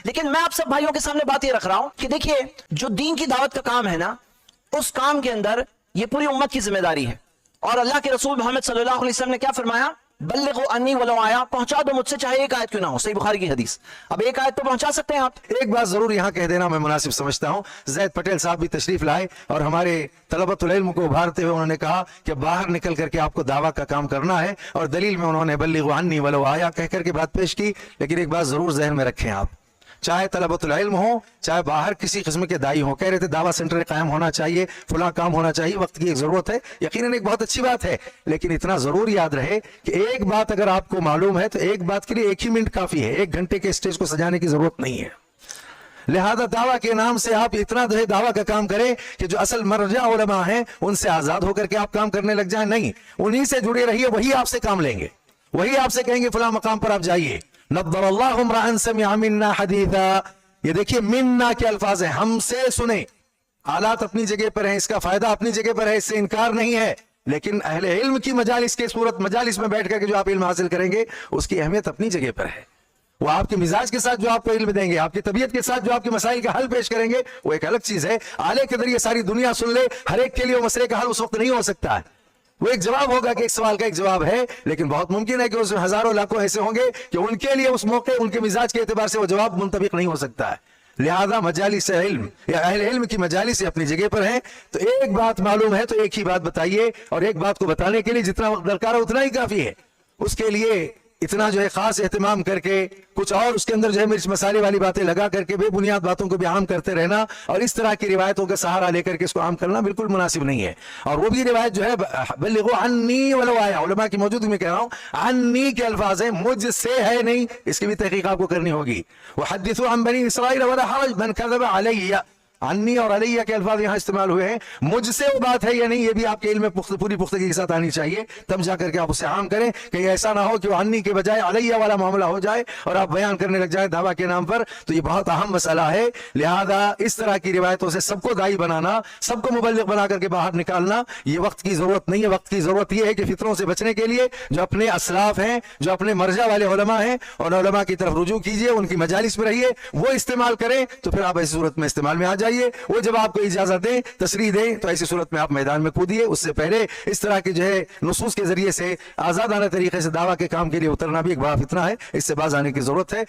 لیکن میں آپ سب بھائیوں کے سامنے بات یہ رکھ رہا ہوں کہ دیکھیے جو دین کی دعوت کا کام ہے نا، اس کام کے اندر یہ پوری امت کی ذمہ داری ہے. اور اللہ کے رسول محمد صلی اللہ علیہ وسلم نے کیا فرمایا؟ بلغوا انی ولو آیا، پہنچا دو مجھ سے چاہے ایک آیت کیوں نہ ہو. صحیح بخاری کی حدیث. اب ایک آیت تو پہنچا سکتے ہیں آپ. ایک بات ضرور یہاں کہہ دینا میں مناسب سمجھتا ہوں. زید پٹیل صاحب بھی تشریف لائے اور ہمارے طلبۃ العلم کو ابھارتے ہوئے انہوں نے کہا کہ باہر نکل کر کے آپ کو دعویٰ کا کام کرنا ہے، اور دلیل میں انہوں نے بلغوا انی ولو آیا کہہ کر کے بات پیش کی. لیکن ایک بات ضرور ذہن میں رکھیں آپ، چاہے طلبۃ العلم ہو، چاہے باہر کسی قسم کے دائی ہوں، کہہ رہے تھے دعویٰ سینٹر قائم ہونا چاہیے، فلاں کام ہونا چاہیے، وقت کی ایک ضرورت ہے، یقیناً ایک بہت اچھی بات ہے. لیکن اتنا ضرور یاد رہے کہ ایک بات اگر آپ کو معلوم ہے تو ایک بات کے لیے 1 ہی منٹ کافی ہے، 1 گھنٹے کے اسٹیج کو سجانے کی ضرورت نہیں ہے. لہذا دعویٰ کے نام سے آپ اتنا جو ہے دعویٰ کا کام کریں کہ جو اصل مرجع علماء ہیں ان سے آزاد ہو کر کے آپ کام کرنے لگ جائیں. نہیں، انہی سے جڑے رہیے، وہی آپ سے کام لیں گے، وہی آپ سے کہیں گے فلاں مقام پر آپ جائیے. نضر اللہ امرأ سمع منا حدیثا، یہ دیکھیے منا کے الفاظ ہیں، ہم سے سنیں. آلات اپنی جگہ پر ہیں، اس کا فائدہ اپنی جگہ پر ہے، اس سے انکار نہیں ہے. لیکن اہل علم کی مجالس کے صورت مجالس میں بیٹھ کر کے جو آپ علم حاصل کریں گے اس کی اہمیت اپنی جگہ پر ہے. وہ آپ کے مزاج کے ساتھ جو آپ کو علم دیں گے، آپ کی طبیعت کے ساتھ جو آپ کے مسائل کا حل پیش کریں گے، وہ ایک الگ چیز ہے. آلے کے ذریعے ساری دنیا سن لے، ہر ایک کے لیے وہ مسئلے کا حل اس وقت نہیں ہو سکتا ہے. وہ ایک جواب ہوگا کہ ایک سوال کا ایک جواب ہے، لیکن بہت ممکن ہے کہ اس میں ہزاروں لاکھوں ایسے ہوں گے کہ ان کے لیے اس موقع ان کے مزاج کے اعتبار سے وہ جواب منطبق نہیں ہو سکتا ہے. لہذا مجالس علم یا اہل علم کی مجالس اپنی جگہ پر ہیں. تو ایک بات معلوم ہے تو ایک ہی بات بتائیے، اور ایک بات کو بتانے کے لیے جتنا وقت درکار ہے اتنا ہی کافی ہے. اس کے لیے اتنا جو ہے خاص اہتمام کر کے کچھ اور اس کے اندر جو ہے مرچ مسالے والی باتیں لگا کر کے بے بنیاد باتوں کو بھی عام کرتے رہنا اور اس طرح کی روایتوں کا سہارا لے کر کے اس کو عام کرنا بالکل مناسب نہیں ہے. اور وہ بھی روایت جو ہے بلغوا عنی ولو آیا، علماء کی موجودگی میں کہہ رہا ہوں، عنی کے الفاظ ہیں، مجھ سے ہے نہیں، اس کی بھی تحقیق آپ کو کرنی ہوگی. وحدثوا عن بنی اسرائیل ولا حرج من کذب علی، عنی اور علیہ کے الفاظ یہاں استعمال ہوئے ہیں. مجھ سے وہ بات ہے یا نہیں، یہ بھی آپ کے علم میں پوری پختگی کے ساتھ آنی چاہیے، تب جا کر کے آپ اسے عام کریں. کہیں ایسا نہ ہو کہ وہ عنی کے بجائے علیہ والا معاملہ ہو جائے اور آپ بیان کرنے لگ جائیں دعویٰ کے نام پر. تو یہ بہت اہم مسئلہ ہے. لہذا اس طرح کی روایتوں سے سب کو دائی بنانا، سب کو مبلغ بنا کر کے باہر نکالنا، یہ وقت کی ضرورت نہیں ہے. وقت کی ضرورت یہ ہے کہ فطروں سے بچنے کے لیے جو اپنے اسلاف ہیں، جو اپنے مرجع والے علماء ہیں، اور علماء کی طرف رجوع کیجئے، ان کی مجالس میں رہیے، وہ استعمال کریں تو پھر آپ ایسی صورت میں استعمال میں آ جائیے. وہ جب آپ کو اجازت دیں، تصریح دیں، تو ایسی صورت میں آپ میدان میں کودیے. اس سے پہلے اس طرح کی جو ہے نصوص کے ذریعے سے آزادانہ طریقے سے دعویٰ کے کام کے لیے اترنا بھی ایک بڑا فتنہ ہے، اس سے باز آنے کی ضرورت ہے.